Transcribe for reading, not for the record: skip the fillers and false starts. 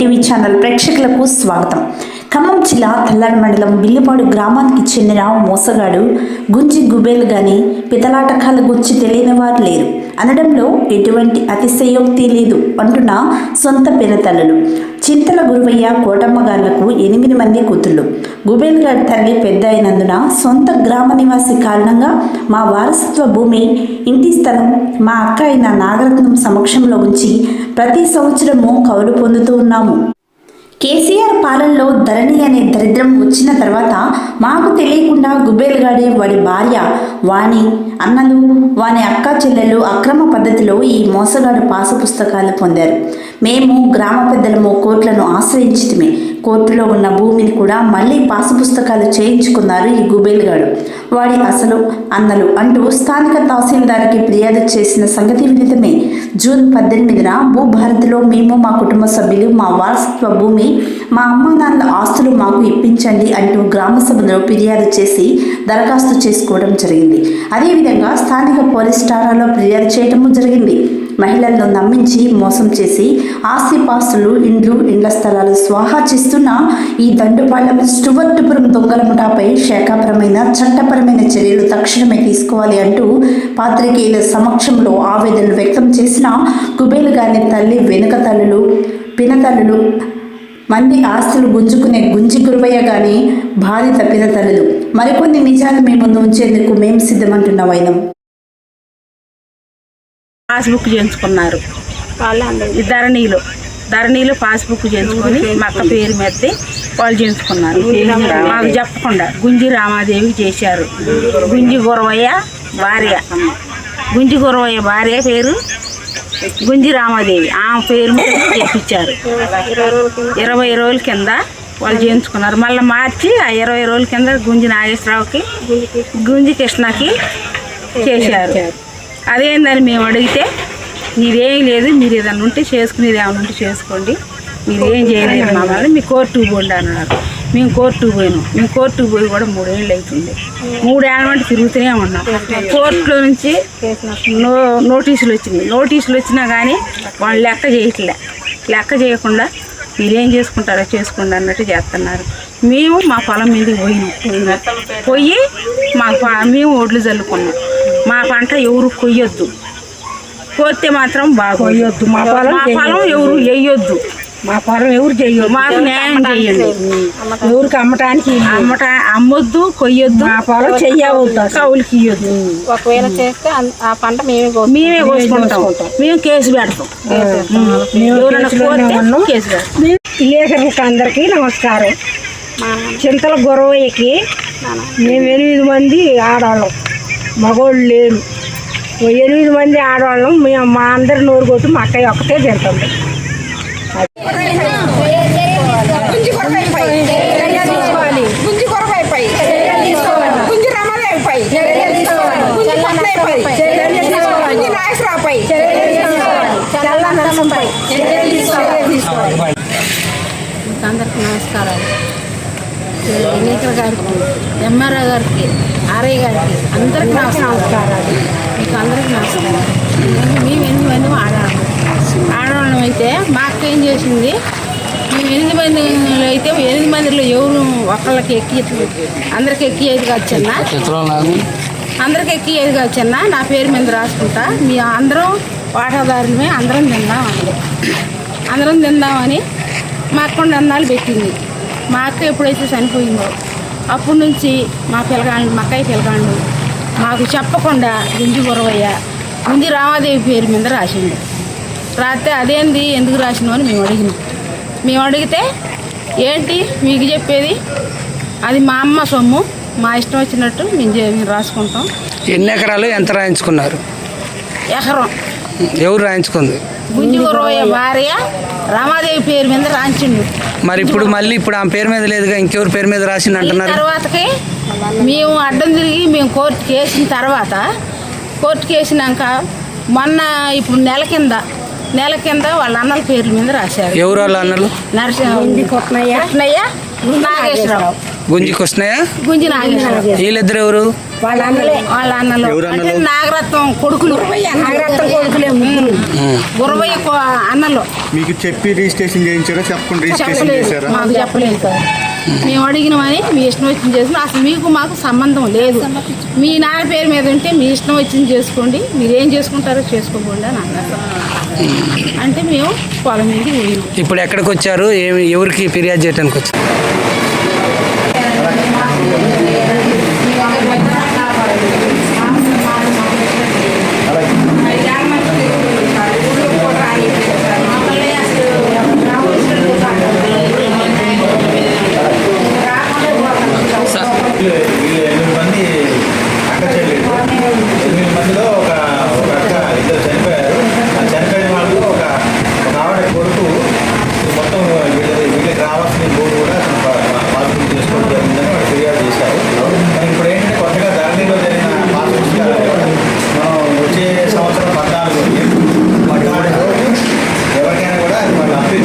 TV channel ప్రేక్షకులకు స్వాగతం. ఖమ్మం జిల్లా తల్లాడ మండలం బిల్లిపాడు గ్రామానికి చెందిన మోసగాడు గుంజి గుబేల్ గాని పితలాటకాల గురించి తెలియని వారు లేరు అనడంలో ఎటువంటి అతిశయోక్తి లేదు అంటున్న సొంత పినతల్లులు. చింతల గురువయ్య కోటమ్మ గారులకు 8 మంది కూతుళ్ళు. గుబేల్ గారి తల్లి పెద్ద అయినందున సొంత గ్రామ నివాసి కారణంగా మా వారసత్వ భూమి ఇంటి స్థలం మా అక్క అయిన నాగరత్నం సమక్షంలో ఉంచి ప్రతి సంవత్సరము కౌలు పొందుతూ ఉన్నాము. కేసీఆర్ పాలనలో ధరణి అనే దరిద్రం వచ్చిన తర్వాత మాకు తెలియకుండా గుబేల్ గాడే వాడి భార్య, వాణి అన్నలు, వాని అక్క చెల్లెళ్ళు అక్రమ పద్ధతిలో ఈ మోసగాడు పాసు పుస్తకాలు పొందారు. మేము గ్రామ పెద్దలము కోర్టులను ఆశ్రయించితిమే. కోర్టులో ఉన్న భూమిని కూడా మళ్ళీ పాసు పుస్తకాలు చేయించుకున్నారు ఈ గుబేల్ గాడు, వాడి అసలు అన్నలు అంటూ స్థానిక తహసీల్దార్కి ఫిర్యాదు చేసిన సంగతి విదితమే. జూన్ 18న భూభారతిలో మేము మా కుటుంబ సభ్యులు మా వారసత్వ భూమి మా అమ్మ నాన్నల ఆస్తులు మాకు ఇప్పించండి అంటూ గ్రామ సభలో ఫిర్యాదు చేసి దరఖాస్తు చేసుకోవడం జరిగింది. అదేవిధంగా స్థానిక పోలీస్ స్టారాలో ఫిర్యాదు చేయడము జరిగింది. మహిళలను నమ్మించి మోసం చేసి ఆస్తిపాస్తులు, ఇండ్ల స్థలాలు స్వాహా చేస్తున్న ఈ దండుపాలెం స్టువర్టుపురం దొంగల ముఠాపై శాఖాపరమైన చట్టపరమైన చర్యలు తక్షణమే తీసుకోవాలి అంటూ పాత్రికేయుల సమక్షంలో ఆవేదనలు వ్యక్తం చేసిన గుబేల్ గారి తల్లి వెనుక తల్లులు, పినతల్లులు, మంది ఆస్తులు గుంజుకునే గుంజి గురువయ్య గాని బాధిత పినతల్లులు మరికొన్ని నిజాలు మీ ముందు ఉంచేందుకు మేము సిద్ధమంటున్న వైనం. పాస్బుక్ చేయించుకున్నారు ధరణిలో పాస్బుక్ చేయించుకొని మా అక్క పేరు మీద వాళ్ళు చేయించుకున్నారు. మాకు చెప్పకుండా గుంజి రామాదేవికి చేశారు. గుంజి గురవయ్య భార్య పేరు గుంజి రామాదేవి, ఆమె పేరు మీద చెప్పించారు. 20 రోజుల కింద వాళ్ళు చేయించుకున్నారు. మళ్ళీ మార్చి ఆ 20 రోజుల కింద గుంజి నాగేశ్వరరావుకి, గుంజి కృష్ణకి చేశారు. అదేందని మేము అడిగితే మీరేం లేదు, మీరు ఏదన్నా ఉంటే చేసుకునేది ఏమైనా ఉంటే చేసుకోండి, మీరు ఏం చేయలేదు మమ్మల్ని, మీ కోర్టుకు పోండి అన్నారు. మేము కోర్టుకు పోయినాం. మేము కోర్టుకు పోయి కూడా 3 ఏళ్ళు అవుతుంది. 3 ఏళ్ళ వంటి తిరుగుతూనే ఉన్నాం. కోర్టులో నుంచి నోటీసులు వచ్చినా కానీ వాళ్ళు లెక్క చేయకుండా మీరేం చేసుకుంటారో చేసుకోండి అన్నట్టు చేస్తున్నారు. మేము మా పొలం మీదకి పోయి మేము ఒడ్లు చల్లుకున్నాం. మా పంట ఎవరు కొయ్యొద్దు, కోస్తే మాత్రం బాగోయొద్దు, మా పొలం ఎవరు వేయొద్దు, మా పొలం ఎవరు చేయొద్దు, మాకు న్యాయం చేయండి, ఎవరికి అమ్మొద్దు, కొయ్యొద్దు, మా పొలం చెయ్యవద్దు, కౌలుకి ఇయ్యొద్దు. ఒకవేళ చేస్తే ఆ పంట మేమే కోసుకుంటాం, మేము కేసు పెడతాం. విలేకరులకు అందరికీ నమస్కారం. చింతల గురవయ్యకి మేము 8 మంది ఆడవాళ్ళం, మగోళ్ళు లేరు. 8 మంది ఆడవాళ్ళం. మేము మా అందరి నోరు కొట్టి మా అక్కయ్య ఒక్కటే తింటుంది. అందరికి నమస్కారాలు. విలేకరు గారికి, ఎంఆర్ఓ గారికి, ఆర్ఐ గారికి అందరికి నమస్కారాలు. మీకు అందరికి నమస్కారం. మేము 8 మంది ఆడవాళ్ళం అయితే మా అక్క ఏం చేసింది, మేము 8 మందిలో అయితే 8 మందిలో ఎవరు ఒకళ్ళకి అందరికి ఎక్కియేది కావచ్చన్నా, అందరికి ఎక్కియేది కావచ్చన్నా నా పేరు మీద రాసుకుంటా, మీ అందరం వాటాదారులమే అందరం తిందామని మా అక్క అన్నాలు పెట్టింది. మా అక్క ఎప్పుడైతే చనిపోయిందో అప్పటి నుంచి మా అక్కయ్య పిల్లగాళ్ళు మాకు చెప్పకుండా గుంజి గురవయ్య, గుంజి రామాదేవి పేరు మీద రాసిండు. రాస్తే అదేంది ఎందుకు రాసినావు అని మేము అడిగితే ఏంటి మీకు చెప్పేది, అది మా అమ్మ సొమ్ము, మా ఇష్టం వచ్చినట్టు మేము రాసుకుంటాం. ఎన్ని ఎకరాలు ఎంత రాయించుకున్నారు? ఎకరం. ఎవరు రాయించుకుంది? గుంజి గురవయ్య భార్య రామాదేవి పేరు మీద రాయించిండు. మరి ఇప్పుడు ఆమె పేరు మీద లేదుగా, ఇంకెవరి పేరు మీద రాసింది అంటున్నారు. తర్వాతకి మేము అడ్డం తిరిగి మేము కోర్టుకి వేసినాక మొన్న ఇప్పుడు నెల కింద వాళ్ళ అన్నల పేర్ల మీద రాశారు. ఎవరు వాళ్ళ అన్నలు? నాగేశ్వరరావు, గుంజికి వస్తున్నాయా? గుంజి నాగేశ్వరరావు వీళ్ళిద్దరు ఎవరు? వాళ్ళ అన్నలు అంటే నాగరత్నం కొడుకులు, నాగరత్నం కొడుకులే ముగ్గురు. గురవయ్య అన్నలు. మీకు చెప్పి రిజిస్ట్రేషన్ చేయించారా? చెప్పకుండా రిజిస్ట్రేషన్ చెప్పలేదు, చేశారా? మాకు చెప్పలేదు సార్. మేము అడిగినవని మీ ఇష్టం వచ్చింది చేసుకుని, అసలు మీకు మాకు సంబంధం లేదు. మీ నాన్న పేరు మీద ఉంటే మీ ఇష్టం వచ్చింది చేసుకోండి, మీరు ఏం చేసుకుంటారో చేసుకోకండి అని అన్నారు. అంటే మేము పొలం మీద పోయినాం. ఇప్పుడు ఎక్కడికి వచ్చారు? ఎవరికి ఫిర్యాదు చేయడానికి వచ్చారు? వీళ్ళు 8 మంది అక్క చెల్లెళ్ళు. 8 మందిలో ఒక అక్క, 2 చనిపోయారు. ఆ చనిపోయిన వాళ్ళు ఒక ఆవిడ కొడుకు మొత్తం వీళ్ళకి రావాల్సిన భూమి కూడా పాస్బుక్ చేసుకోవడం జరిగిందని వాళ్ళు ఫిర్యాదు చేశారు. మరి ఇప్పుడు ఏంటంటే కొత్తగా ధరణిలో జరిగిన పాస్ పుస్తకాలు మనం వచ్చే సంవత్సరం 14 ఎవరికైనా కూడా వాళ్ళు అప్లై